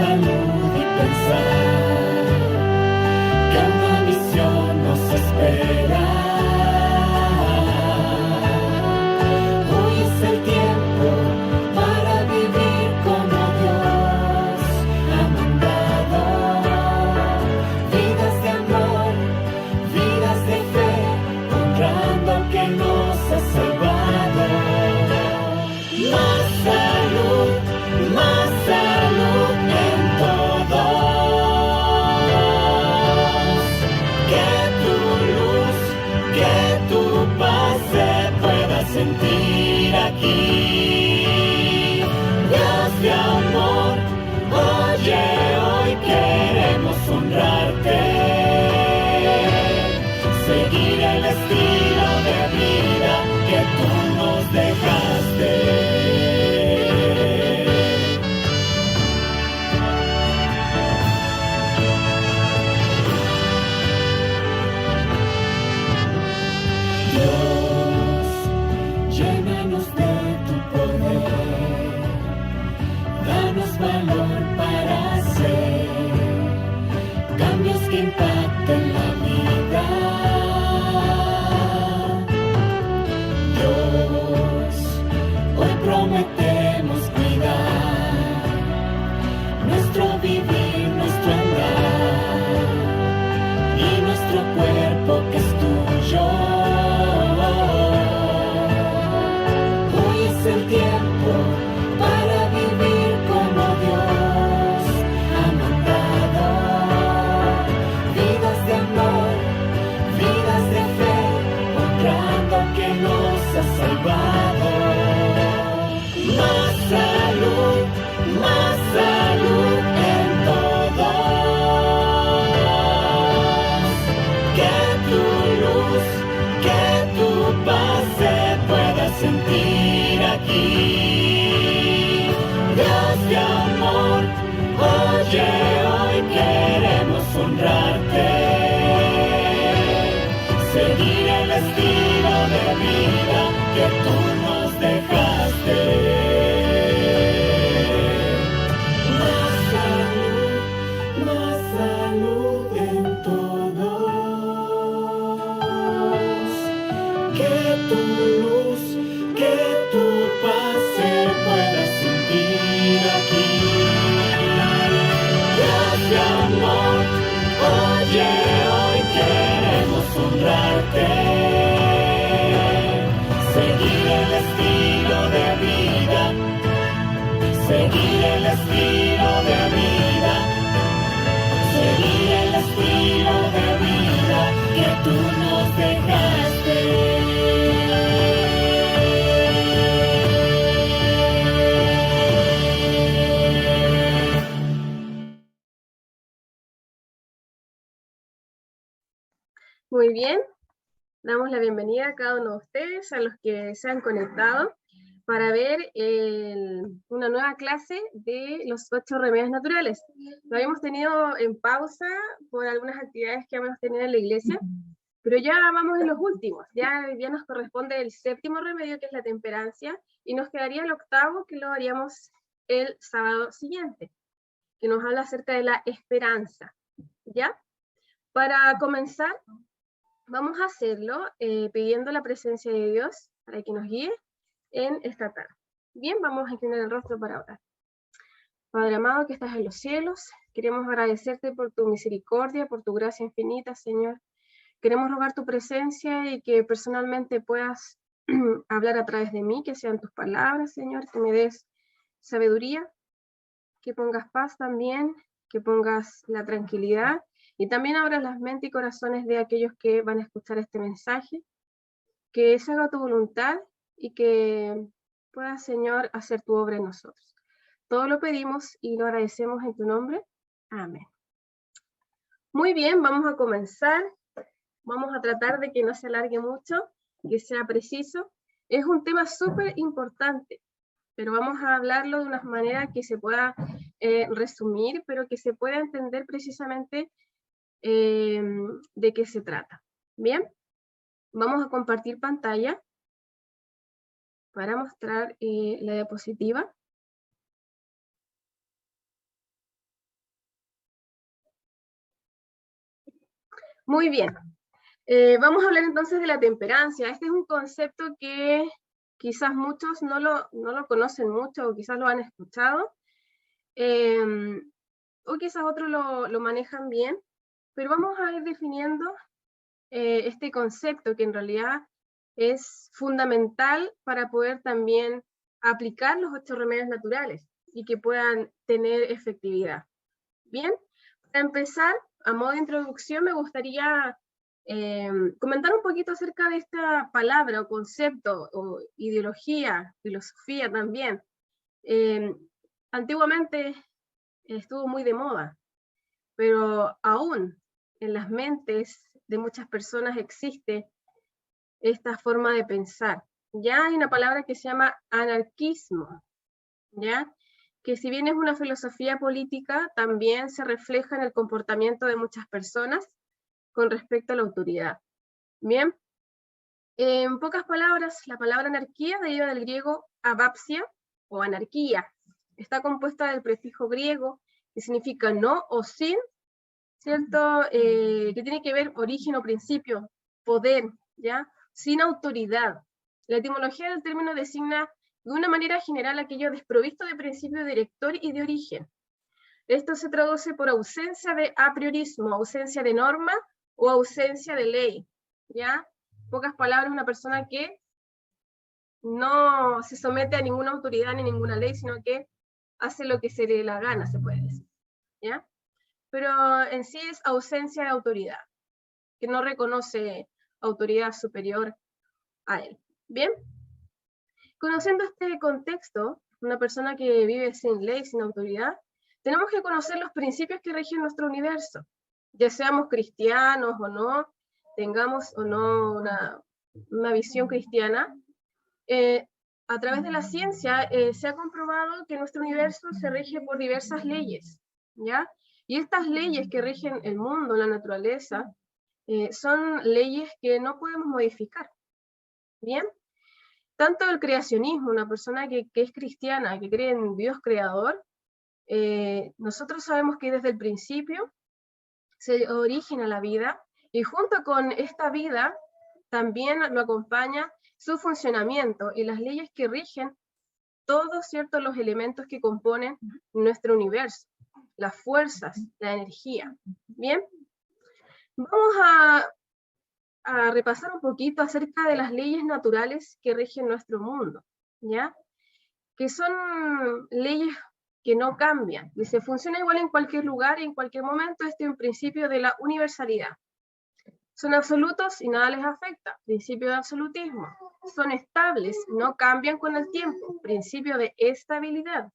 salud y pensar que una misión nos espera. Hoy es el tiempo para vivir como Dios ha mandado. Vidas de amor, vidas de fe, honrando al que nos ha salvado. Más salud en todos. Que tu luz, que tu paz se pueda sentir aquí. Dios de amor, oye, hoy queremos honrarte. Seguir el estilo de vida que tú nos dejaste. Dios, llénanos de tu poder, danos valor para hacer cambios que impacten la vida. Dios, hoy prometemos cuidar nuestro vivir, nuestro andar y nuestro cuerpo que es tuyo. Hoy es el tiempo para vivir como Dios ha mandado. Vidas de amor, vidas de fe, honrando al que nos ha salvado. Más salud en todos. Que tu luz, que tu paz se pueda sentir aquí. Dios de amor, oye, hoy queremos honrarte. Seguir el estilo de vida que tú nos dejaste. Más salud en todos. Que tu luz, que tu paz se pueda sentir aquí. Dios de amor, oye, hoy queremos honrarte. Seguir el estilo de vida, seguir el estilo de vida, seguir el estilo de vida que tú nos dejaste. Muy bien, damos la bienvenida a cada uno de ustedes, a los que se han conectado para ver una nueva clase de los 8 remedios naturales. Lo habíamos tenido en pausa por algunas actividades que hemos tenido en la iglesia, pero ya vamos en los últimos. Ya nos corresponde el 7º remedio, que es la temperancia, y nos quedaría el 8º, que lo haríamos el sábado siguiente, que nos habla acerca de la esperanza. ¿Ya? Para comenzar, vamos a hacerlo pidiendo la presencia de Dios para que nos guíe en esta tarde. Bien, vamos a inclinar el rostro para orar. Padre amado que estás en los cielos, queremos agradecerte por tu misericordia, por tu gracia infinita, Señor. Queremos rogar tu presencia y que personalmente puedas hablar a través de mí, que sean tus palabras, Señor, que me des sabiduría, que pongas paz también, que pongas la tranquilidad, y también abras las mentes y corazones de aquellos que van a escuchar este mensaje, que se haga tu voluntad y que puedas, Señor, hacer tu obra en nosotros. Todo lo pedimos y lo agradecemos en tu nombre. Amén. Muy bien, vamos a comenzar. Vamos a tratar de que no se alargue mucho, que sea preciso. Es un tema súper importante, pero vamos a hablarlo de una manera que se pueda resumir, pero que se pueda entender precisamente de qué se trata. Bien, vamos a compartir pantalla para mostrar la diapositiva. Muy bien. Vamos a hablar entonces de la temperancia. Este es un concepto que quizás muchos no lo conocen mucho o quizás lo han escuchado, o quizás otros lo manejan bien, pero vamos a ir definiendo este concepto que en realidad es fundamental para poder también aplicar los 8 remedios naturales y que puedan tener efectividad. Bien, para empezar, a modo de introducción, me gustaría comentar un poquito acerca de esta palabra o concepto o ideología, filosofía también. Antiguamente estuvo muy de moda, pero aún en las mentes de muchas personas existe esta forma de pensar. Ya hay una palabra que se llama anarquismo, ¿ya? Que si bien es una filosofía política, también se refleja en el comportamiento de muchas personas con respecto a la autoridad. Bien, en pocas palabras, la palabra anarquía deriva del griego abapsia o anarquía. Está compuesta del prefijo griego que significa no o sin, ¿cierto? Que tiene que ver origen o principio, poder, ¿ya? Sin autoridad. La etimología del término designa de una manera general aquello desprovisto de principio director y de origen. Esto se traduce por ausencia de a priorismo, ausencia de norma o ausencia de ley, ¿ya? Pocas palabras, una persona que no se somete a ninguna autoridad ni ninguna ley, sino que hace lo que se le dé la gana, se puede decir, ¿ya? Pero en sí es ausencia de autoridad, que no reconoce autoridad superior a él. Bien, conociendo este contexto, una persona que vive sin ley, sin autoridad, tenemos que conocer los principios que rigen nuestro universo, ya seamos cristianos o no, tengamos o no una visión cristiana. A través de la ciencia se ha comprobado que nuestro universo se rige por diversas leyes, ¿ya? Y estas leyes que rigen el mundo, la naturaleza, son leyes que no podemos modificar, ¿bien? Tanto el creacionismo, una persona que es cristiana, que cree en Dios creador, nosotros sabemos que desde el principio se origina la vida, y junto con esta vida también lo acompaña su funcionamiento y las leyes que rigen todos, ¿cierto?, los elementos que componen nuestro universo, las fuerzas, la energía. Bien, vamos a repasar un poquito acerca de las leyes naturales que rigen nuestro mundo, ¿ya? Que son leyes que no cambian, y se funciona igual en cualquier lugar y en cualquier momento. Este es un principio de la universalidad. Son absolutos y nada les afecta, principio de absolutismo. Son estables, no cambian con el tiempo, principio de estabilidad.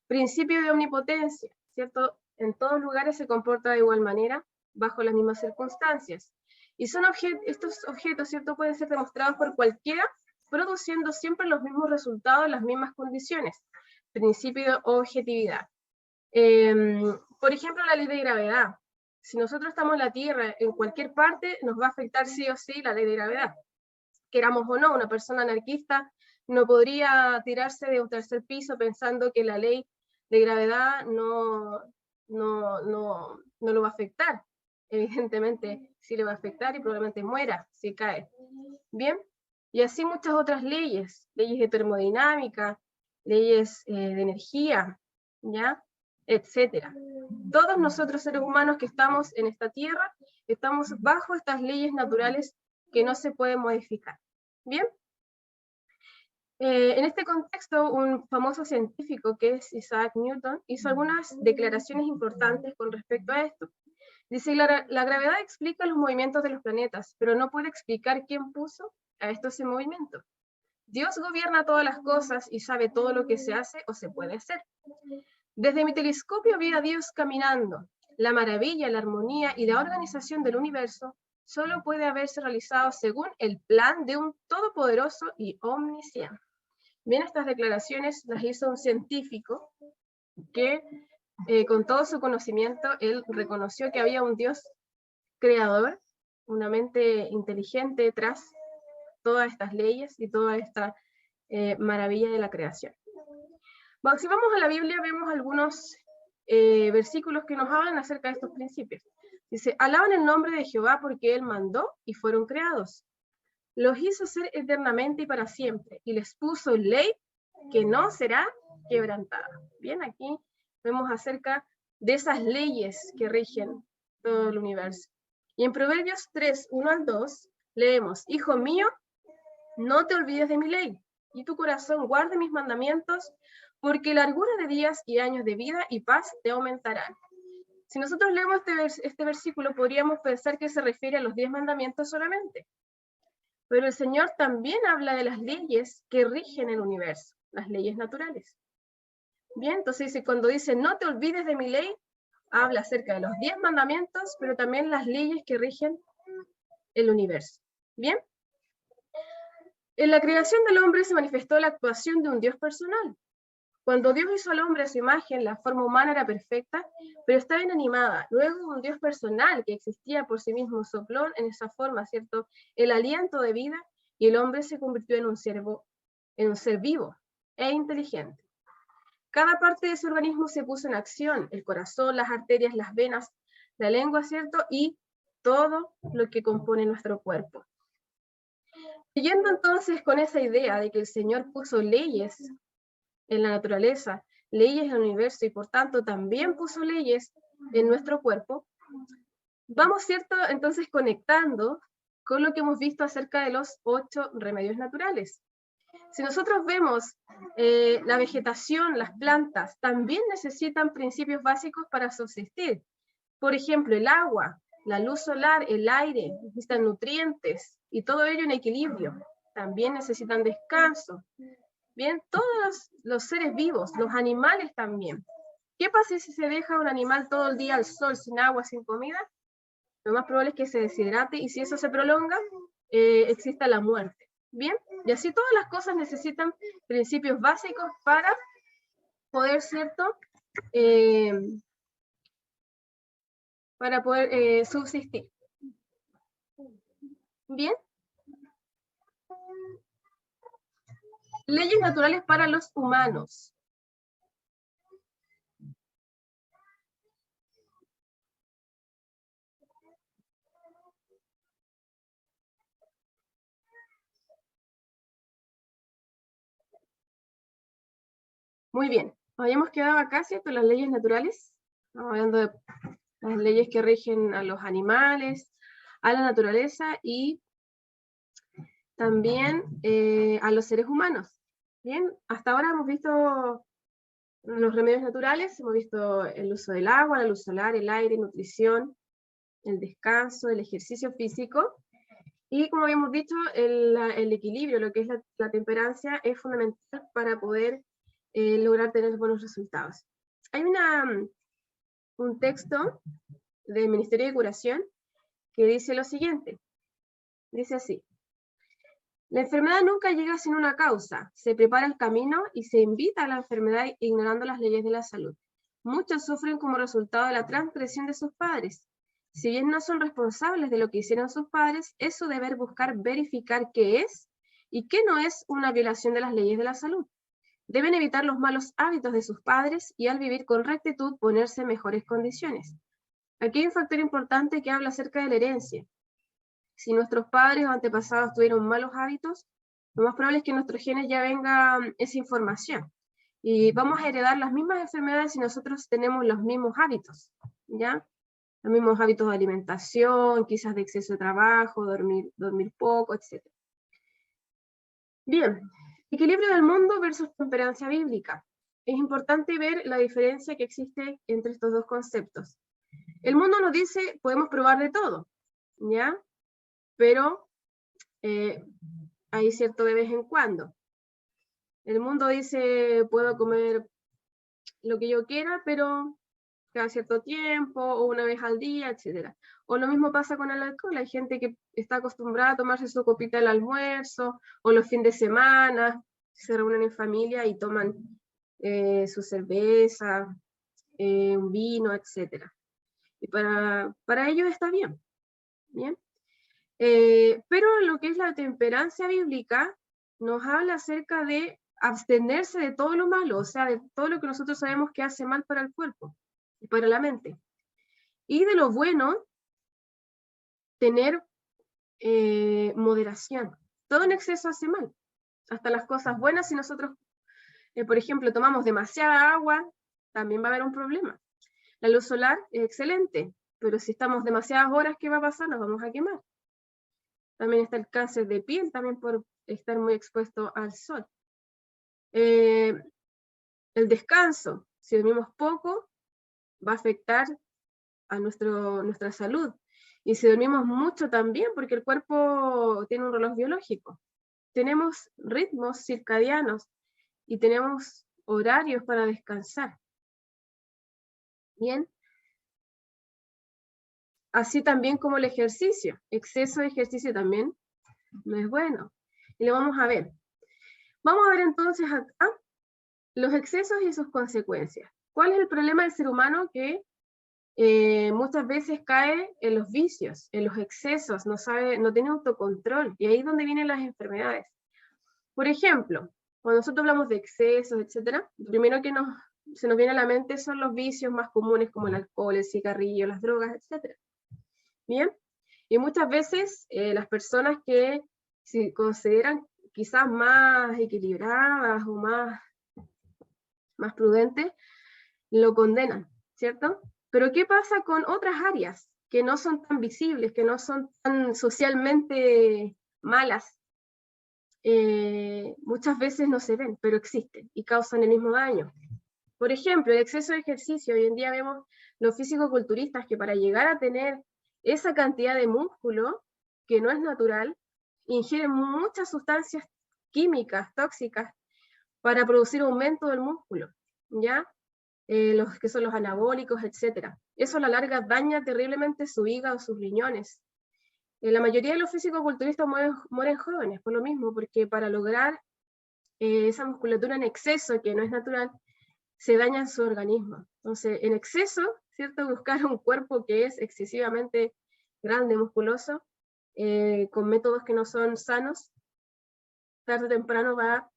Principio de omnipotencia, ¿cierto? En todos lugares se comporta de igual manera, bajo las mismas circunstancias. Y son estos objetos, ¿cierto?, pueden ser demostrados por cualquiera, produciendo siempre los mismos resultados en las mismas condiciones. Principio de objetividad. Por ejemplo, la ley de gravedad. Si nosotros estamos en la Tierra, en cualquier parte, nos va a afectar sí o sí la ley de gravedad. Queramos o no, una persona anarquista no podría tirarse de un tercer piso pensando que la ley de gravedad no lo va a afectar. Evidentemente sí le va a afectar y probablemente muera si cae. Bien, y así muchas otras leyes, leyes de termodinámica, leyes de energía, ¿ya? Etcétera. Todos nosotros seres humanos que estamos en esta tierra, estamos bajo estas leyes naturales que no se pueden modificar. Bien. En este contexto, un famoso científico que es Isaac Newton hizo algunas declaraciones importantes con respecto a esto. Dice, la gravedad explica los movimientos de los planetas, pero no puede explicar quién puso a estos en movimiento. Dios gobierna todas las cosas y sabe todo lo que se hace o se puede hacer. Desde mi telescopio vi a Dios caminando. La maravilla, la armonía y la organización del universo solo puede haberse realizado según el plan de un todopoderoso y omnisciente. Bien, estas declaraciones las hizo un científico que con todo su conocimiento, él reconoció que había un Dios creador, una mente inteligente detrás de todas estas leyes y toda esta maravilla de la creación. Bueno, si vamos a la Biblia, vemos algunos versículos que nos hablan acerca de estos principios. Dice, alaban el nombre de Jehová porque Él mandó y fueron creados. Los hizo ser eternamente y para siempre, y les puso ley que no será quebrantada. Bien, aquí vemos acerca de esas leyes que rigen todo el universo. Y en Proverbios 3, 1 al 2, leemos, Hijo mío, no te olvides de mi ley, y tu corazón guarde mis mandamientos, porque largura de días y años de vida y paz te aumentarán. Si nosotros leemos este versículo, podríamos pensar que se refiere a los 10 mandamientos solamente. Pero el Señor también habla de las leyes que rigen el universo, las leyes naturales. Bien, entonces cuando dice, no te olvides de mi ley, habla acerca de los 10 mandamientos, pero también las leyes que rigen el universo. Bien. En la creación del hombre se manifestó la actuación de un Dios personal. Cuando Dios hizo al hombre a su imagen, la forma humana era perfecta, pero estaba inanimada. Luego un Dios personal que existía por sí mismo sopló en esa forma, ¿cierto?, el aliento de vida, y el hombre se convirtió en un ser vivo e inteligente. Cada parte de su organismo se puso en acción, el corazón, las arterias, las venas, la lengua, ¿cierto?, y todo lo que compone nuestro cuerpo. Siguiendo entonces con esa idea de que el Señor puso leyes en la naturaleza, leyes en el universo, y por tanto también puso leyes en nuestro cuerpo, vamos, ¿cierto?, entonces conectando con lo que hemos visto acerca de los 8 remedios naturales. Si nosotros vemos la vegetación, las plantas, también necesitan principios básicos para subsistir. Por ejemplo, el agua, la luz solar, el aire, necesitan nutrientes, y todo ello en equilibrio. También necesitan descanso. Bien, todos los seres vivos, los animales también. ¿Qué pasa si se deja un animal todo el día al sol, sin agua, sin comida? Lo más probable es que se deshidrate, y si eso se prolonga, exista la muerte. Bien, y así todas las cosas necesitan principios básicos para poder, ¿cierto?, para poder subsistir. Bien. Leyes naturales para los humanos. Muy bien, habíamos quedado acá, ¿cierto?, las leyes naturales. Estamos hablando de las leyes que rigen a los animales, a la naturaleza y también a los seres humanos. Bien, hasta ahora hemos visto los remedios naturales, hemos visto el uso del agua, la luz solar, el aire, nutrición, el descanso, el ejercicio físico, y como habíamos dicho, el equilibrio, lo que es la temperancia, es fundamental para poder lograr tener buenos resultados. Hay un texto del Ministerio de Curación que dice lo siguiente, dice así: la enfermedad nunca llega sin una causa, se prepara el camino y se invita a la enfermedad ignorando las leyes de la salud. Muchos sufren como resultado de la transgresión de sus padres. Si bien no son responsables de lo que hicieron sus padres, es su deber buscar verificar qué es y qué no es una violación de las leyes de la salud. Deben evitar los malos hábitos de sus padres y al vivir con rectitud ponerse en mejores condiciones. Aquí hay un factor importante que habla acerca de la herencia. Si nuestros padres o antepasados tuvieron malos hábitos, lo más probable es que en nuestros genes ya venga esa información. Y vamos a heredar las mismas enfermedades si nosotros tenemos los mismos hábitos, ¿ya? Los mismos hábitos de alimentación, quizás de exceso de trabajo, dormir poco, etc. Bien, equilibrio del mundo versus temperancia bíblica. Es importante ver la diferencia que existe entre estos dos conceptos. El mundo nos dice, podemos probar de todo, ¿ya? Pero hay cierto de vez en cuando. El mundo dice, puedo comer lo que yo quiera, pero cada cierto tiempo, o una vez al día, etc. O lo mismo pasa con el alcohol. Hay gente que está acostumbrada a tomarse su copita al almuerzo, o los fines de semana, se reúnen en familia y toman su cerveza, un vino, etc. Y para ellos está bien. ¿Bien? Pero lo que es la temperancia bíblica nos habla acerca de abstenerse de todo lo malo, o sea, de todo lo que nosotros sabemos que hace mal para el cuerpo y para la mente. Y de lo bueno, tener moderación. Todo en exceso hace mal. Hasta las cosas buenas, si nosotros, por ejemplo, tomamos demasiada agua, también va a haber un problema. La luz solar es excelente, pero si estamos demasiadas horas, ¿qué va a pasar? Nos vamos a quemar. También está el cáncer de piel, también por estar muy expuesto al sol. El descanso, si dormimos poco, va a afectar a nuestra salud. Y si dormimos mucho también, porque el cuerpo tiene un reloj biológico. Tenemos ritmos circadianos y tenemos horarios para descansar. Bien. Así también como el ejercicio. Exceso de ejercicio también no es bueno. Y lo vamos a ver. Vamos a ver entonces acá los excesos y sus consecuencias. ¿Cuál es el problema del ser humano? Que muchas veces cae en los vicios, en los excesos, no tiene autocontrol, y ahí es donde vienen las enfermedades. Por ejemplo, cuando nosotros hablamos de excesos, etcétera, lo primero que se nos viene a la mente son los vicios más comunes como el alcohol, el cigarrillo, las drogas, etcétera. Bien, y muchas veces las personas que se consideran quizás más equilibradas o más prudentes, lo condenan, ¿cierto? Pero ¿qué pasa con otras áreas que no son tan visibles, que no son tan socialmente malas? Muchas veces no se ven, pero existen y causan el mismo daño. Por ejemplo, el exceso de ejercicio. Hoy en día vemos los físico-culturistas que para llegar a tener esa cantidad de músculo, que no es natural, ingieren muchas sustancias químicas, tóxicas, para producir aumento del músculo, ¿ya? Los que son los anabólicos, etc. Eso a la larga daña terriblemente su hígado, sus riñones. La mayoría de los físico-culturistas mueren jóvenes, por lo mismo, porque para lograr esa musculatura en exceso, que no es natural, se daña su organismo. Entonces, en exceso, ¿cierto? Buscar un cuerpo que es excesivamente grande, musculoso, con métodos que no son sanos, tarde o temprano va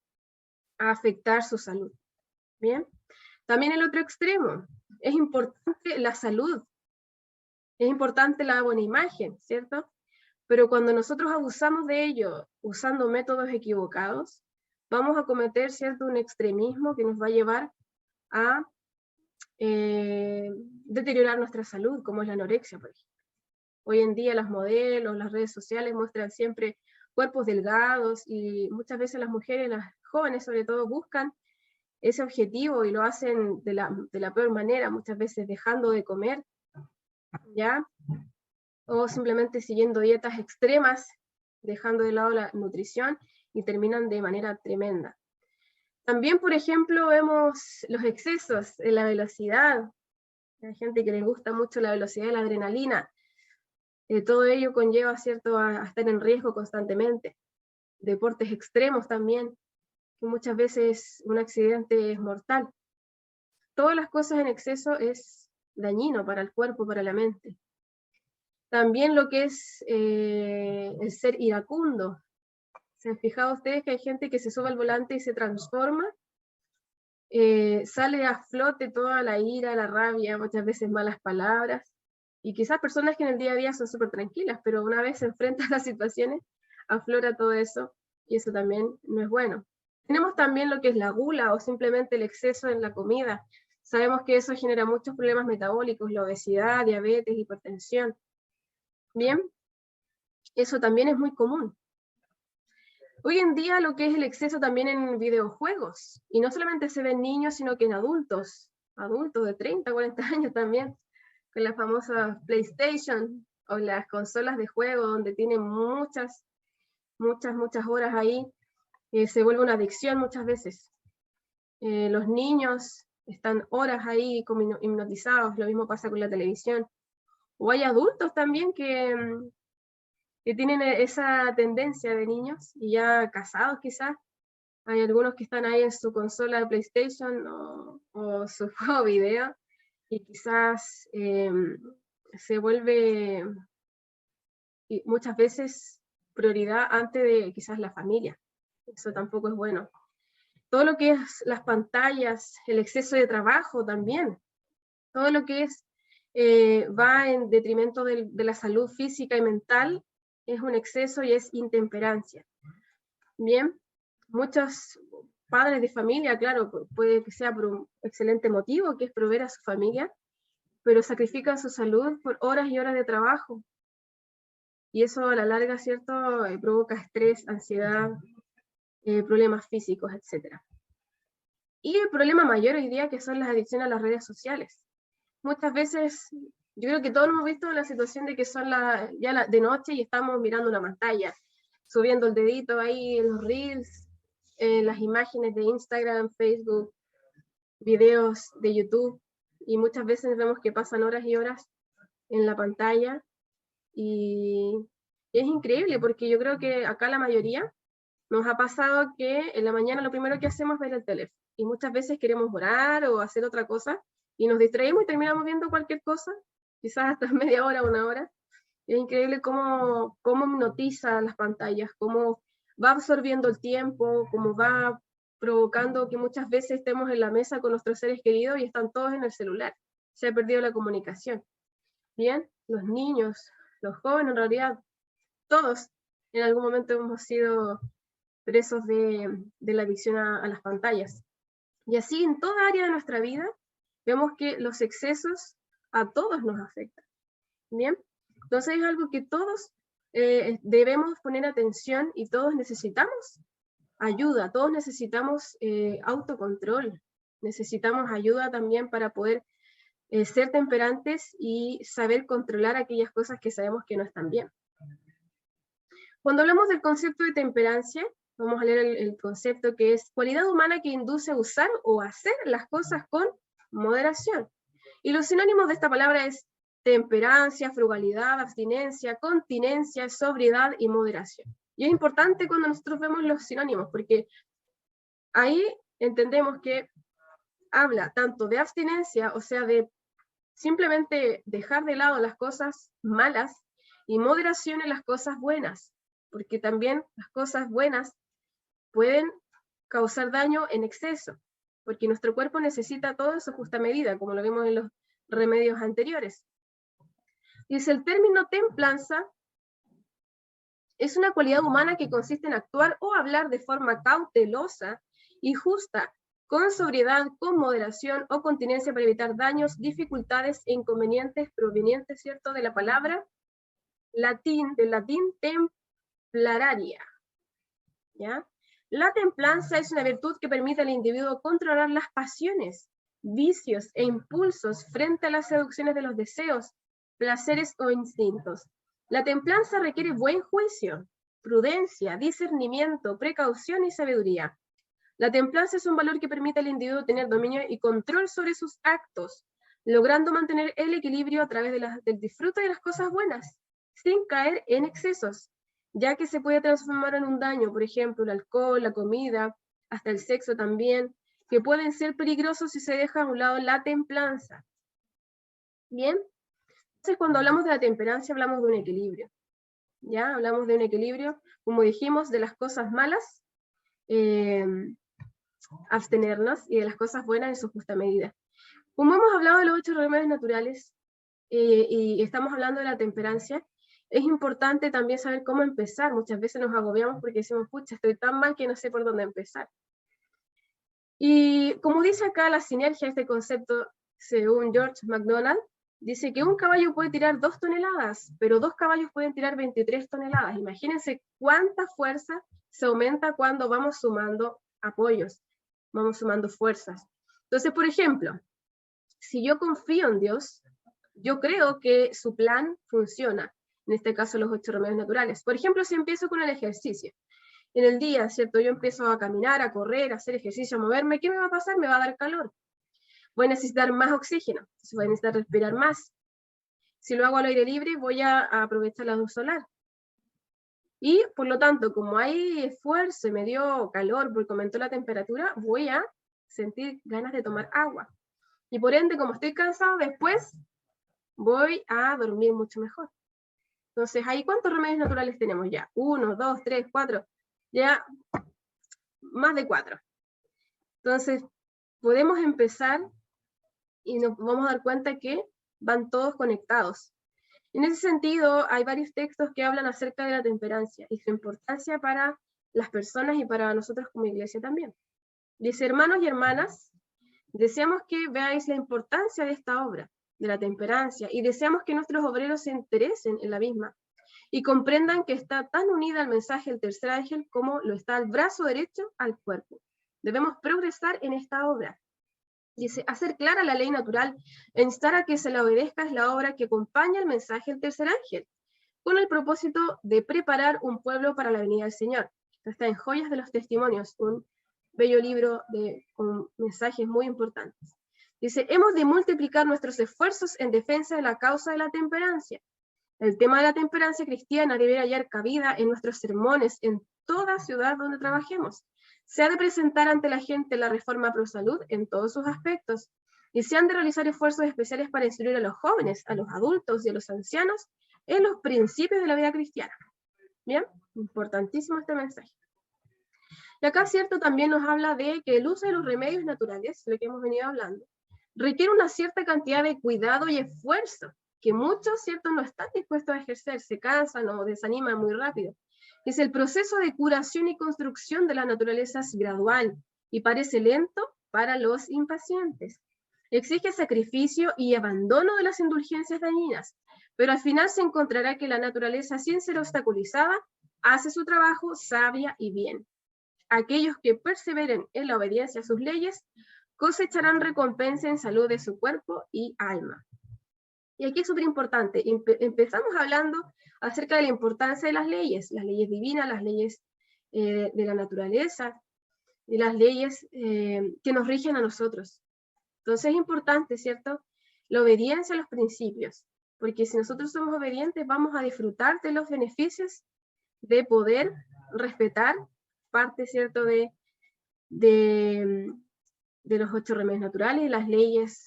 a afectar su salud. Bien. También el otro extremo, es importante la salud, es importante la buena imagen, ¿cierto? Pero cuando nosotros abusamos de ello, usando métodos equivocados, vamos a cometer, ¿cierto?, un extremismo que nos va a llevar a deteriorar nuestra salud, como es la anorexia, por ejemplo. Hoy en día las modelos, las redes sociales muestran siempre cuerpos delgados y muchas veces las mujeres, las jóvenes sobre todo, buscan ese objetivo y lo hacen de la peor manera, muchas veces dejando de comer, ¿ya? O simplemente siguiendo dietas extremas, dejando de lado la nutrición y terminan de manera tremenda. También, por ejemplo, vemos los excesos en la velocidad. Hay gente que les gusta mucho la velocidad y la adrenalina. Todo ello conlleva, ¿cierto?, a estar en riesgo constantemente. Deportes extremos también, que muchas veces un accidente es mortal. Todas las cosas en exceso es dañino para el cuerpo, para la mente. También lo que es el ser iracundo. ¿Se han fijado ustedes que hay gente que se sube al volante y se transforma? Sale a flote toda la ira, la rabia, muchas veces malas palabras, y quizás personas que en el día a día son súper tranquilas, pero una vez se enfrentan a las situaciones, aflora todo eso, y eso también no es bueno. Tenemos también lo que es la gula, o simplemente el exceso en la comida. Sabemos que eso genera muchos problemas metabólicos, la obesidad, diabetes, hipertensión. Bien, eso también es muy común. Hoy en día lo que es el exceso también en videojuegos, y no solamente se ve en niños, sino que en adultos de 30, 40 años también, con la famosa PlayStation, o las consolas de juego, donde tienen muchas horas ahí, se vuelve una adicción muchas veces. Los niños están horas ahí como hipnotizados, lo mismo pasa con la televisión. O hay adultos también que tienen esa tendencia de niños, y ya casados quizás. Hay algunos que están ahí en su consola de PlayStation o su juego video, y quizás se vuelve muchas veces prioridad antes de quizás la familia. Eso tampoco es bueno. Todo lo que es las pantallas, el exceso de trabajo también. Todo lo que es va en detrimento de la salud física y mental, es un exceso y es intemperancia. Bien, muchos padres de familia, claro, puede que sea por un excelente motivo, que es proveer a su familia, pero sacrifican su salud por horas y horas de trabajo. Y eso a la larga, ¿cierto?, provoca estrés, ansiedad, problemas físicos, etc. Y el problema mayor hoy día, que son las adicciones a las redes sociales. Muchas veces, yo creo que todos hemos visto la situación de que son de noche y estamos mirando una pantalla, subiendo el dedito ahí en los reels, las imágenes de Instagram, Facebook, videos de YouTube, y muchas veces vemos que pasan horas y horas en la pantalla, y es increíble porque yo creo que acá la mayoría nos ha pasado que en la mañana lo primero que hacemos es ver el teléfono, y muchas veces queremos orar o hacer otra cosa, y nos distraemos y terminamos viendo cualquier cosa, quizás hasta media hora, una hora. Es increíble cómo hipnotiza las pantallas, cómo va absorbiendo el tiempo, cómo va provocando que muchas veces estemos en la mesa con nuestros seres queridos y están todos en el celular. Se ha perdido la comunicación. Bien, los niños, los jóvenes, en realidad, todos en algún momento hemos sido presos de la adicción a las pantallas. Y así en toda área de nuestra vida vemos que los excesos a todos nos afectan. Bien, entonces es algo que todos debemos poner atención, y todos necesitamos ayuda, todos necesitamos autocontrol, necesitamos ayuda también para poder ser temperantes y saber controlar aquellas cosas que sabemos que no están bien. Cuando hablamos del concepto de temperancia, vamos a leer el concepto, que es cualidad humana que induce a usar o hacer las cosas con moderación. Y los sinónimos de esta palabra es temperancia, frugalidad, abstinencia, continencia, sobriedad y moderación. Y es importante cuando nosotros vemos los sinónimos, porque ahí entendemos que habla tanto de abstinencia, o sea, de simplemente dejar de lado las cosas malas, y moderación en las cosas buenas, porque también las cosas buenas pueden causar daño en exceso, porque nuestro cuerpo necesita todo en su justa medida, como lo vimos en los remedios anteriores. Dice, el término templanza es una cualidad humana que consiste en actuar o hablar de forma cautelosa y justa, con sobriedad, con moderación o continencia para evitar daños, dificultades e inconvenientes provenientes, ¿cierto?, de la palabra del latín templararia. ¿Ya? La templanza es una virtud que permite al individuo controlar las pasiones, vicios e impulsos frente a las seducciones de los deseos, placeres o instintos. La templanza requiere buen juicio, prudencia, discernimiento, precaución y sabiduría. La templanza es un valor que permite al individuo tener dominio y control sobre sus actos, logrando mantener el equilibrio a través del disfrute de las cosas buenas, sin caer en excesos, ya que se puede transformar en un daño, por ejemplo, el alcohol, la comida, hasta el sexo también, que pueden ser peligrosos si se deja a un lado la templanza. Bien, entonces cuando hablamos de la temperancia hablamos de un equilibrio, ¿ya? Hablamos de un equilibrio, como dijimos, de las cosas malas, abstenernos, y de las cosas buenas en su justa medida. Como hemos hablado de los 8 remedios naturales, y estamos hablando de la temperancia, es importante también saber cómo empezar. Muchas veces nos agobiamos porque decimos, pucha, estoy tan mal que no sé por dónde empezar. Y como dice acá la sinergia, este concepto, según George MacDonald, dice que un caballo puede tirar 2 toneladas, pero 2 caballos pueden tirar 23 toneladas. Imagínense cuánta fuerza se aumenta cuando vamos sumando apoyos, vamos sumando fuerzas. Entonces, por ejemplo, si yo confío en Dios, yo creo que su plan funciona. En este caso, los 8 remedios naturales. Por ejemplo, si empiezo con el ejercicio. En el día, ¿cierto? Yo empiezo a caminar, a correr, a hacer ejercicio, a moverme. ¿Qué me va a pasar? Me va a dar calor. Voy a necesitar más oxígeno. Entonces voy a necesitar respirar más. Si lo hago al aire libre, voy a aprovechar la luz solar. Y, por lo tanto, como hay esfuerzo y me dio calor porque aumentó la temperatura, voy a sentir ganas de tomar agua. Y por ende, como estoy cansado, después voy a dormir mucho mejor. Entonces, ¿ahí cuántos remedios naturales tenemos ya? 1, 2, 3, 4, ya más de 4. Entonces, podemos empezar y nos vamos a dar cuenta que van todos conectados. En ese sentido, hay varios textos que hablan acerca de la temperancia y su importancia para las personas y para nosotros como iglesia también. Dice, hermanos y hermanas, deseamos que veáis la importancia de esta obra, de la temperancia, y deseamos que nuestros obreros se interesen en la misma y comprendan que está tan unida al mensaje del tercer ángel como lo está el brazo derecho al cuerpo. Debemos progresar en esta obra. Dice, hacer clara la ley natural e instar a que se la obedezca es la obra que acompaña el mensaje del tercer ángel, con el propósito de preparar un pueblo para la venida del Señor. Esto está en Joyas de los Testimonios, un bello libro con mensajes muy importantes. Dice, hemos de multiplicar nuestros esfuerzos en defensa de la causa de la temperancia. El tema de la temperancia cristiana debe hallar cabida en nuestros sermones en toda ciudad donde trabajemos. Se ha de presentar ante la gente la reforma pro salud en todos sus aspectos, y se han de realizar esfuerzos especiales para instruir a los jóvenes, a los adultos y a los ancianos en los principios de la vida cristiana. Bien, importantísimo este mensaje. Y acá, cierto, también nos habla de que el uso de los remedios naturales, lo que hemos venido hablando, requiere una cierta cantidad de cuidado y esfuerzo, que muchos, cierto, no están dispuestos a ejercer, se cansan o desaniman muy rápido. Es el proceso de curación y construcción de la naturaleza es gradual y parece lento para los impacientes. Exige sacrificio y abandono de las indulgencias dañinas, pero al final se encontrará que la naturaleza, sin ser obstaculizada, hace su trabajo sabia y bien. Aquellos que perseveren en la obediencia a sus leyes cosecharán recompensa en salud de su cuerpo y alma. Y aquí es súper importante, empezamos hablando acerca de la importancia de las leyes divinas, las leyes de la naturaleza, y las leyes que nos rigen a nosotros. Entonces es importante, ¿cierto?, la obediencia a los principios, porque si nosotros somos obedientes vamos a disfrutar de los beneficios de poder respetar parte, ¿cierto?, de los 8 remedios naturales y las leyes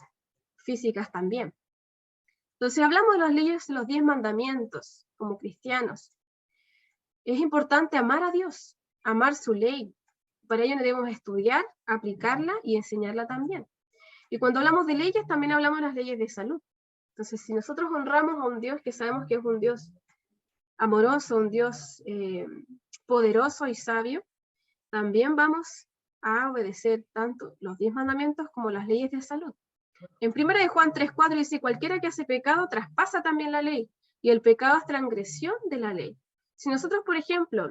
físicas también. Entonces hablamos de las leyes, los 10 mandamientos como cristianos. Es importante amar a Dios, amar su ley. Para ello debemos estudiar, aplicarla y enseñarla también. Y cuando hablamos de leyes, también hablamos de las leyes de salud. Entonces, si nosotros honramos a un Dios que sabemos que es un Dios amoroso, un Dios poderoso y sabio, también vamos a obedecer tanto los 10 mandamientos como las leyes de salud. En 1 de Juan 3:4 dice, cualquiera que hace pecado traspasa también la ley, y el pecado es transgresión de la ley. Si nosotros, por ejemplo,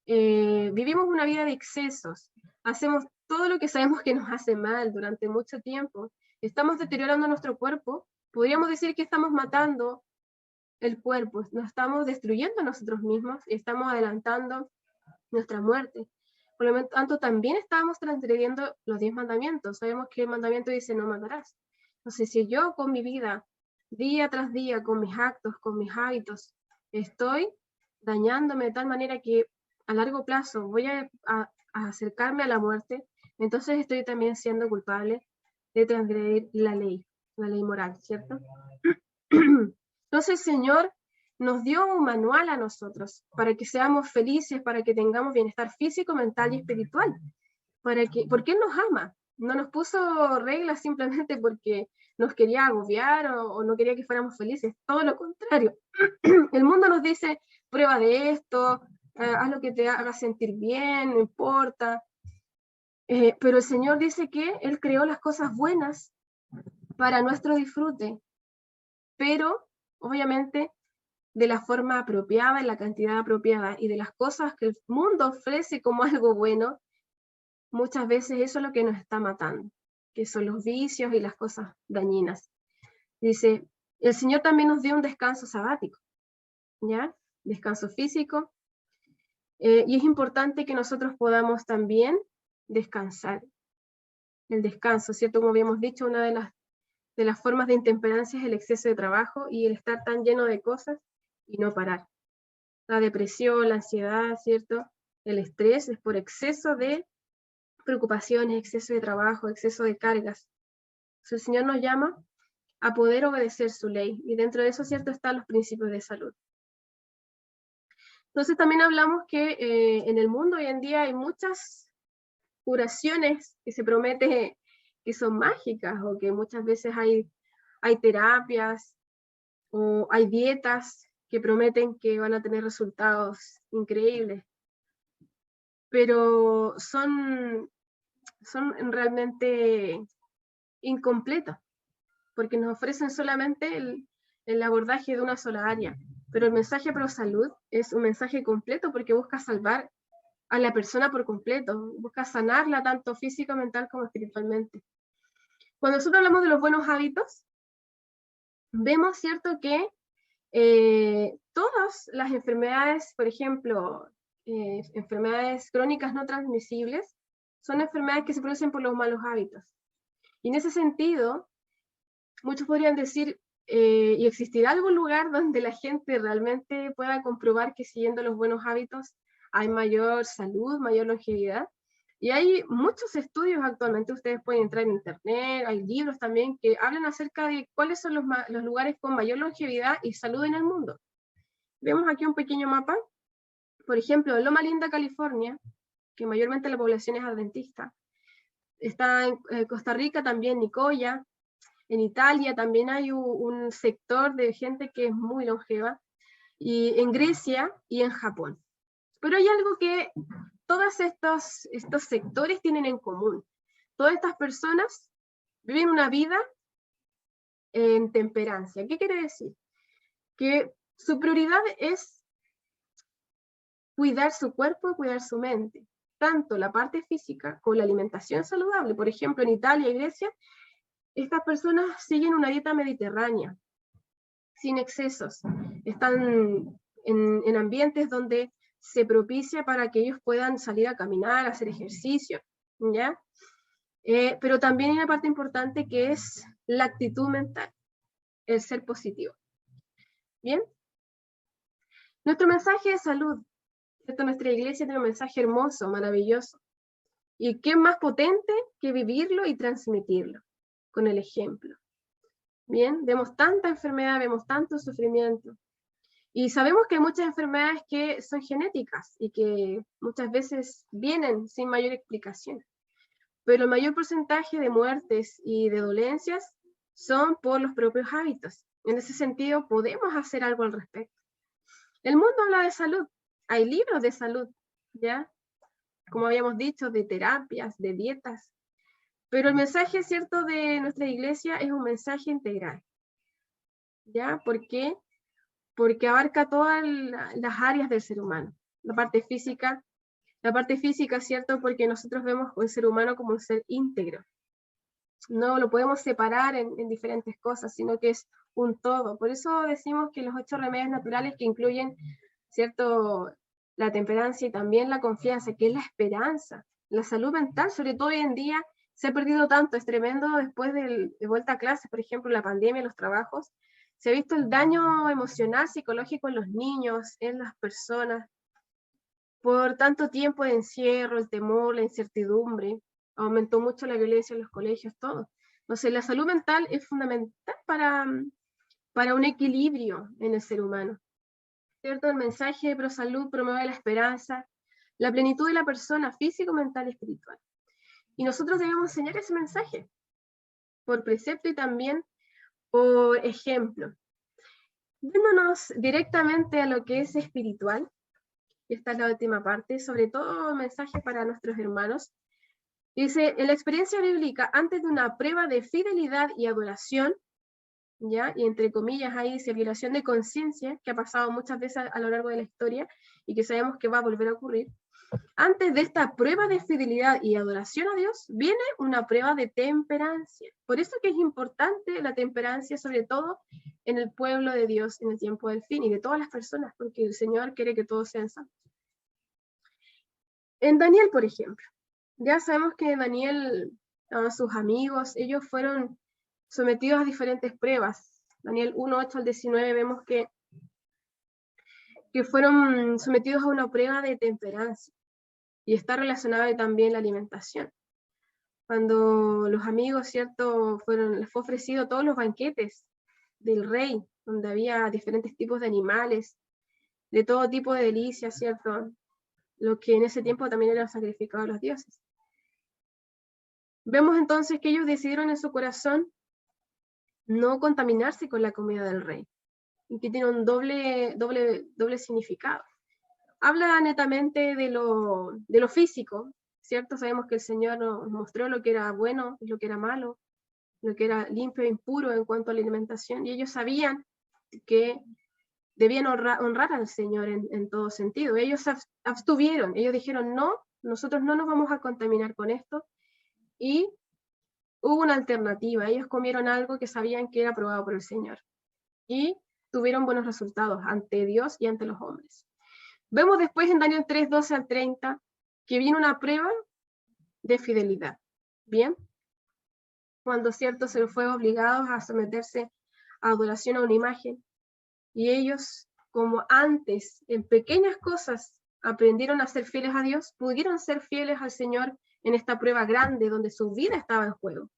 vivimos una vida de excesos, hacemos todo lo que sabemos que nos hace mal durante mucho tiempo, estamos deteriorando nuestro cuerpo, podríamos decir que estamos matando el cuerpo, nos estamos destruyendo a nosotros mismos y estamos adelantando nuestra muerte. Por lo tanto, también estamos transgrediendo los 10 mandamientos. Sabemos que el mandamiento dice no matarás. Entonces, si yo con mi vida, día tras día, con mis actos, con mis hábitos, estoy dañándome de tal manera que a largo plazo voy a acercarme a la muerte, entonces estoy también siendo culpable de transgredir la ley moral, ¿cierto? Entonces el Señor nos dio un manual a nosotros para que seamos felices, para que tengamos bienestar físico, mental y espiritual. Porque Él nos ama. No nos puso reglas simplemente porque nos quería agobiar o no quería que fuéramos felices. Todo lo contrario. El mundo nos dice, prueba de esto, haz lo que te haga sentir bien, no importa. Pero el Señor dice que Él creó las cosas buenas para nuestro disfrute, pero obviamente de la forma apropiada, en la cantidad apropiada, y de las cosas que el mundo ofrece como algo bueno, muchas veces eso es lo que nos está matando, que son los vicios y las cosas dañinas. Dice, el Señor también nos dio un descanso sabático, ¿ya? Descanso físico, y es importante que nosotros podamos también descansar. El descanso, ¿cierto? Como habíamos dicho, una de las formas de intemperancia es el exceso de trabajo y el estar tan lleno de cosas y no parar. La depresión, la ansiedad, ¿cierto? El estrés es por exceso de preocupaciones, exceso de trabajo, exceso de cargas. Entonces, el Señor nos llama a poder obedecer su ley, y dentro de eso, ¿cierto?, están los principios de salud. Entonces también hablamos que en el mundo hoy en día hay muchas curaciones que se promete que son mágicas, o que muchas veces hay hay terapias o hay dietas que prometen que van a tener resultados increíbles, pero son realmente incompletos, porque nos ofrecen solamente el abordaje de una sola área, pero el mensaje pro salud es un mensaje completo porque busca salvar a la persona por completo, busca sanarla tanto física, mental como espiritualmente. Cuando nosotros hablamos de los buenos hábitos, vemos, ¿cierto?, que todas las enfermedades, por ejemplo, enfermedades crónicas no transmisibles, son enfermedades que se producen por los malos hábitos. Y en ese sentido, muchos podrían decir, ¿y existirá algún lugar donde la gente realmente pueda comprobar que siguiendo los buenos hábitos hay mayor salud, mayor longevidad? Y hay muchos estudios actualmente, ustedes pueden entrar en internet, hay libros también que hablan acerca de cuáles son los lugares con mayor longevidad y salud en el mundo. Vemos aquí un pequeño mapa, por ejemplo, Loma Linda, California, que mayormente la población es adventista. Está en Costa Rica también, Nicoya. En Italia también hay un sector de gente que es muy longeva, y en Grecia y en Japón. Pero hay algo que todos estos sectores tienen en común. Todas estas personas viven una vida en temperancia. ¿Qué quiere decir? Que su prioridad es cuidar su cuerpo y cuidar su mente, tanto la parte física como la alimentación saludable. Por ejemplo, en Italia y Grecia, estas personas siguen una dieta mediterránea, sin excesos. Están en ambientes donde se propicia para que ellos puedan salir a caminar, a hacer ejercicio, ¿ya? Pero también hay una parte importante que es la actitud mental, el ser positivo. ¿Bien? Nuestro mensaje de salud, ¿cierto? Nuestra iglesia tiene un mensaje hermoso, maravilloso. ¿Y qué más potente que vivirlo y transmitirlo con el ejemplo? Bien, vemos tanta enfermedad, vemos tanto sufrimiento. Y sabemos que hay muchas enfermedades que son genéticas y que muchas veces vienen sin mayor explicación. Pero el mayor porcentaje de muertes y de dolencias son por los propios hábitos. En ese sentido, podemos hacer algo al respecto. El mundo habla de salud, hay libros de salud, ¿ya? Como habíamos dicho, de terapias, de dietas. Pero el mensaje, ¿cierto?, de nuestra iglesia es un mensaje integral, ¿ya? ¿Por qué? Porque abarca todas las áreas del ser humano. La parte física, ¿cierto? Porque nosotros vemos al ser humano como un ser íntegro. No lo podemos separar en diferentes cosas, sino que es un todo. Por eso decimos que los 8 remedios naturales, que incluyen, ¿cierto?, la temperancia y también la confianza, que es la esperanza, la salud mental, sobre todo hoy en día, se ha perdido tanto, es tremendo después de vuelta a clases, por ejemplo, la pandemia, los trabajos, se ha visto el daño emocional, psicológico en los niños, en las personas, por tanto tiempo de encierro, el temor, la incertidumbre, aumentó mucho la violencia en los colegios, todo. Entonces, la salud mental es fundamental para un equilibrio en el ser humano, ¿cierto? El mensaje de ProSalud promueve la esperanza, la plenitud de la persona, físico, mental y espiritual. Y nosotros debemos enseñar ese mensaje, por precepto y también por ejemplo. Yéndonos directamente a lo que es espiritual, y esta es la última parte, sobre todo un mensaje para nuestros hermanos. Dice, en la experiencia bíblica, antes de una prueba de fidelidad y adoración, ¿ya? Y entre comillas ahí dice violación de conciencia, que ha pasado muchas veces a lo largo de la historia y que sabemos que va a volver a ocurrir. Antes de esta prueba de fidelidad y adoración a Dios, viene una prueba de temperancia. Por eso que es importante la temperancia, sobre todo en el pueblo de Dios en el tiempo del fin y de todas las personas, porque el Señor quiere que todos sean santos. En Daniel, por ejemplo, ya sabemos que Daniel, sus amigos, ellos fueron sometidos a diferentes pruebas. Daniel 1, 8 al 19 vemos que fueron sometidos a una prueba de temperancia. Y está relacionada también la alimentación. Cuando los amigos, ¿cierto?, les fue ofrecido todos los banquetes del rey, donde había diferentes tipos de animales, de todo tipo de delicias, ¿cierto?, lo que en ese tiempo también era sacrificado a los dioses. Vemos entonces que ellos decidieron en su corazón no contaminarse con la comida del rey, y que tiene un doble significado. Habla netamente de lo físico, ¿cierto? Sabemos que el Señor nos mostró lo que era bueno y lo que era malo, lo que era limpio e impuro en cuanto a la alimentación, y ellos sabían que debían honrar al Señor en todo sentido. Ellos se abstuvieron, ellos dijeron, no, nosotros no nos vamos a contaminar con esto, y hubo una alternativa. Ellos comieron algo que sabían que era aprobado por el Señor, y tuvieron buenos resultados ante Dios y ante los hombres. Vemos después en Daniel 3, 12 al 30, que viene una prueba de fidelidad. Bien, cuando cierto se fue obligados a someterse a adoración a una imagen, y ellos, como antes, en pequeñas cosas, aprendieron a ser fieles a Dios, pudieron ser fieles al Señor en esta prueba grande donde su vida estaba en juego.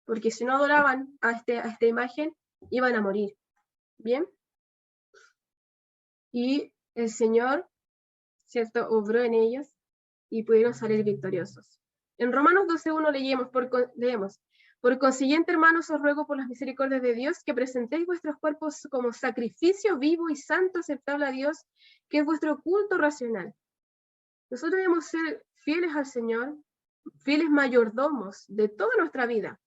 Porque si no adoraban a esta imagen, iban a morir. Bien. Y el Señor, ¿cierto?, obró en ellos y pudieron salir victoriosos. En Romanos 12:1 leemos, por consiguiente, hermanos, os ruego por las misericordias de Dios que presentéis vuestros cuerpos como sacrificio vivo y santo, aceptable a Dios, que es vuestro culto racional. Nosotros debemos ser fieles al Señor, fieles mayordomos de toda nuestra vida.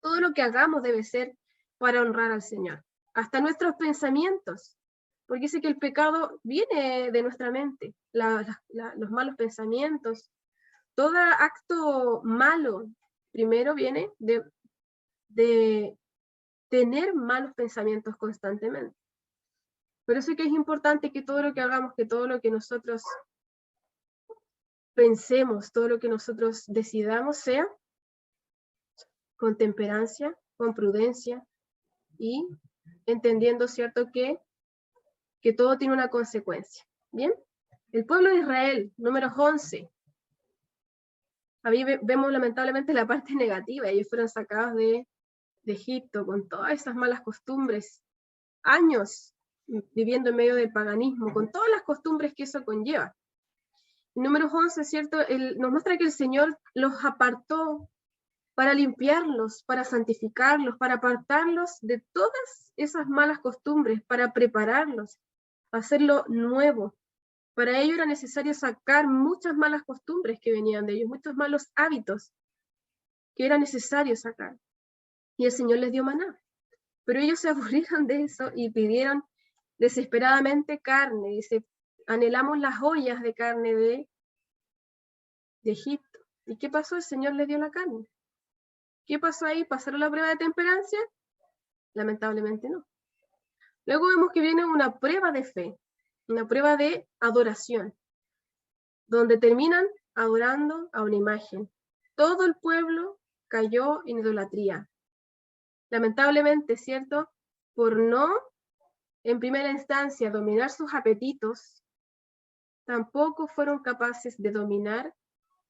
Todo lo que hagamos debe ser para honrar al Señor. Hasta nuestros pensamientos, porque dice que el pecado viene de nuestra mente, los malos pensamientos. Todo acto malo primero viene de tener malos pensamientos constantemente. Por eso es que es importante que todo lo que hagamos, que todo lo que nosotros pensemos, todo lo que nosotros decidamos sea con temperancia, con prudencia y entendiendo, ¿cierto?, que todo tiene una consecuencia. ¿Bien? El pueblo de Israel, números 11. Ahí vemos lamentablemente la parte negativa. Ellos fueron sacados de Egipto con todas esas malas costumbres, años viviendo en medio del paganismo, con todas las costumbres que eso conlleva. Números 11, ¿cierto? Nos muestra que el Señor los apartó para limpiarlos, para santificarlos, para apartarlos de todas esas malas costumbres, para prepararlos, hacerlo nuevo. Para ello era necesario sacar muchas malas costumbres que venían de ellos, muchos malos hábitos que era necesario sacar. Y el Señor les dio maná. Pero ellos se aburrieron de eso y pidieron desesperadamente carne. Dice, anhelamos las ollas de carne de Egipto. ¿Y qué pasó? El Señor les dio la carne. ¿Qué pasó ahí? ¿Pasaron la prueba de temperancia? Lamentablemente no. Luego vemos que viene una prueba de fe, una prueba de adoración, donde terminan adorando a una imagen. Todo el pueblo cayó en idolatría. Lamentablemente, ¿cierto? Por no, en primera instancia, dominar sus apetitos, tampoco fueron capaces de dominar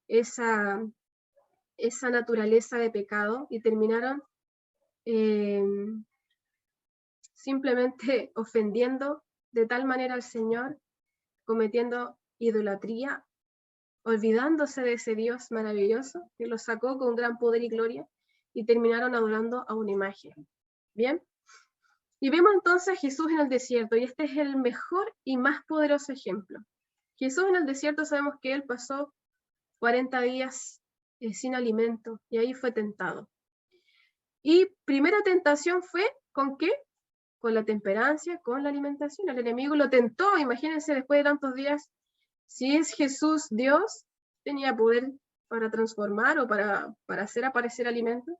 esa naturaleza de pecado y terminaron simplemente ofendiendo de tal manera al Señor, cometiendo idolatría, olvidándose de ese Dios maravilloso que los sacó con gran poder y gloria y terminaron adorando a una imagen. ¿Bien? Y vemos entonces a Jesús en el desierto, y este es el mejor y más poderoso ejemplo. Jesús en el desierto sabemos que él pasó 40 días sin alimento y ahí fue tentado. Y primera tentación fue, ¿con qué? Con la temperancia, con la alimentación. El enemigo lo tentó, imagínense, después de tantos días, si es Jesús Dios, tenía poder para transformar o para hacer aparecer alimento,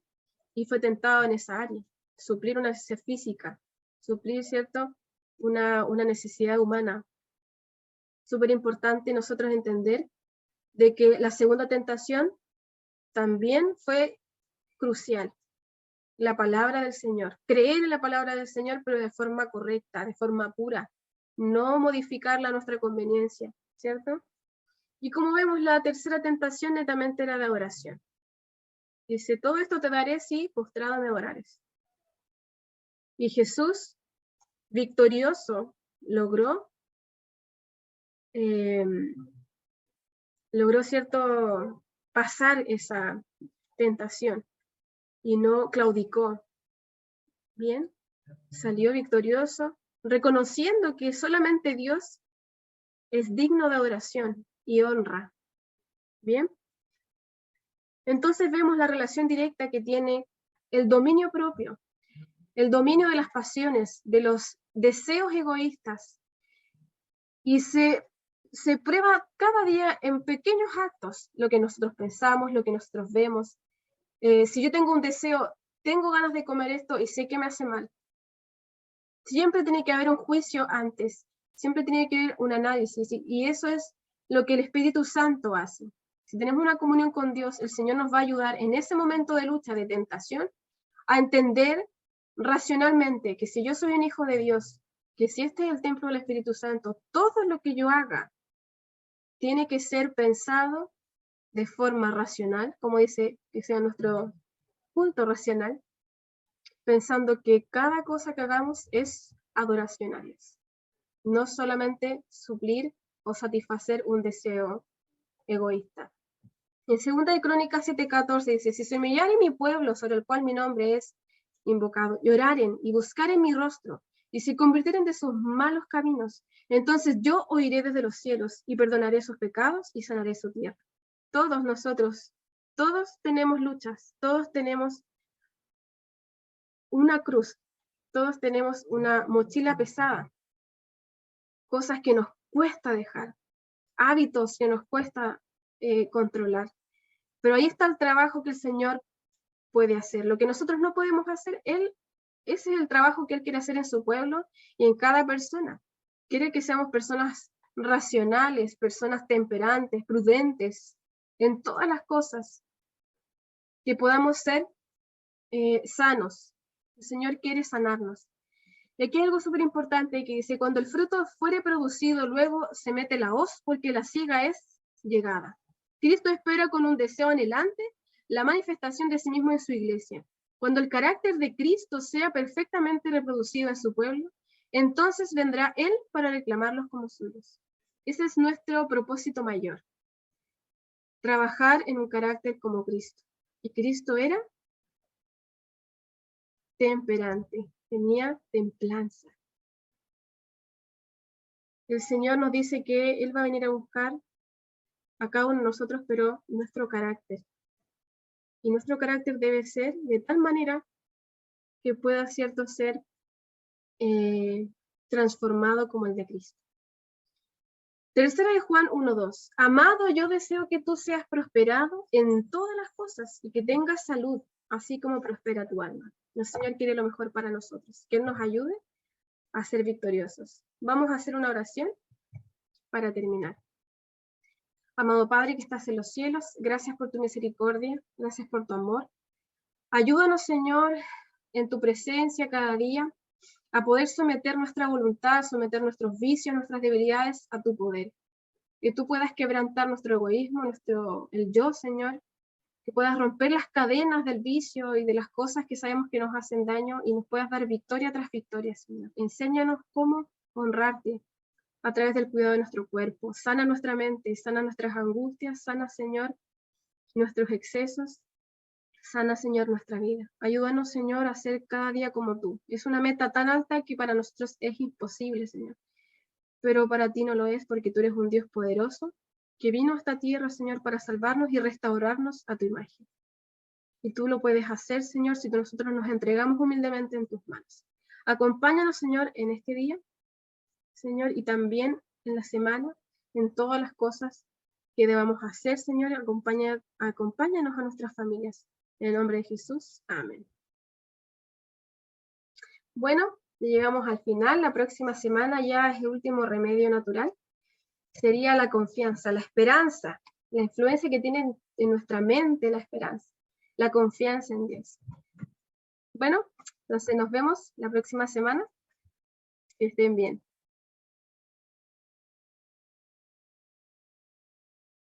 y fue tentado en esa área, suplir una necesidad física, suplir, ¿cierto?, una necesidad humana. Súper importante nosotros entender de que la segunda tentación también fue crucial. La palabra del Señor, creer en la palabra del Señor, pero de forma correcta, de forma pura, no modificarla a nuestra conveniencia, ¿cierto? Y como vemos, la tercera tentación netamente era la oración. Dice, todo esto te daré si postrado me orares. Y Jesús, victorioso, logró, ¿cierto?, pasar esa tentación y no claudicó, Bien, salió victorioso, reconociendo que solamente Dios es digno de adoración y honra. Bien, entonces vemos la relación directa que tiene el dominio propio, el dominio de las pasiones, de los deseos egoístas, y se prueba cada día en pequeños actos lo que nosotros pensamos, lo que nosotros vemos. Si yo tengo un deseo, tengo ganas de comer esto y sé que me hace mal, siempre tiene que haber un juicio antes, siempre tiene que haber un análisis, y eso es lo que el Espíritu Santo hace. Si tenemos una comunión con Dios, el Señor nos va a ayudar en ese momento de lucha, de tentación, a entender racionalmente que si yo soy un hijo de Dios, que si este es el templo del Espíritu Santo, todo lo que yo haga tiene que ser pensado de forma racional, como dice que sea nuestro culto racional, pensando que cada cosa que hagamos es adoración a Dios, no solamente suplir o satisfacer un deseo egoísta. En 2 de Crónicas 7:14 dice, si se humillare mi pueblo sobre el cual mi nombre es invocado, y oraren y buscaren mi rostro, y se convirtieren de sus malos caminos, entonces yo oiré desde los cielos y perdonaré sus pecados y sanaré su tierra. Todos nosotros, todos tenemos luchas, todos tenemos una cruz, todos tenemos una mochila pesada, cosas que nos cuesta dejar, hábitos que nos cuesta controlar. Pero ahí está el trabajo que el Señor puede hacer. Lo que nosotros no podemos hacer, ese es el trabajo que Él quiere hacer en su pueblo y en cada persona. Quiere que seamos personas racionales, personas temperantes, prudentes, en todas las cosas, que podamos ser sanos. El Señor quiere sanarnos. Y aquí hay algo súper importante que dice, cuando el fruto fuere producido, luego se mete la hoz porque la siega es llegada. Cristo espera con un deseo anhelante la manifestación de sí mismo en su iglesia. Cuando el carácter de Cristo sea perfectamente reproducido en su pueblo, entonces vendrá Él para reclamarlos como suyos. Ese es nuestro propósito mayor. Trabajar en un carácter como Cristo. Y Cristo era temperante, tenía templanza. El Señor nos dice que Él va a venir a buscar a cada uno de nosotros, pero nuestro carácter. Y nuestro carácter debe ser de tal manera que pueda, cierto, ser transformado como el de Cristo. 3 de Juan 1:2. Amado, yo deseo que tú seas prosperado en todas las cosas y que tengas salud, así como prospera tu alma. El Señor quiere lo mejor para nosotros, que Él nos ayude a ser victoriosos. Vamos a hacer una oración para terminar. Amado Padre que estás en los cielos, gracias por tu misericordia, gracias por tu amor. Ayúdanos, Señor, en tu presencia cada día, a poder someter nuestra voluntad, someter nuestros vicios, nuestras debilidades a tu poder. Que tú puedas quebrantar nuestro egoísmo, el yo, Señor, que puedas romper las cadenas del vicio y de las cosas que sabemos que nos hacen daño y nos puedas dar victoria tras victoria, Señor. Enséñanos cómo honrarte a través del cuidado de nuestro cuerpo. Sana nuestra mente, sana nuestras angustias, sana, Señor, nuestros excesos. Sana, Señor, nuestra vida. Ayúdanos, Señor, a ser cada día como tú. Es una meta tan alta que para nosotros es imposible, Señor. Pero para ti no lo es, porque tú eres un Dios poderoso que vino a esta tierra, Señor, para salvarnos y restaurarnos a tu imagen. Y tú lo puedes hacer, Señor, si nosotros nos entregamos humildemente en tus manos. Acompáñanos, Señor, en este día, Señor, y también en la semana, en todas las cosas que debamos hacer, Señor. Acompáñanos a nuestras familias. En el nombre de Jesús, amén. Bueno, llegamos al final. La próxima semana ya es el último remedio natural. Sería la confianza, la esperanza, la influencia que tiene en nuestra mente la esperanza, la confianza en Dios. Bueno, entonces nos vemos la próxima semana. Que estén bien.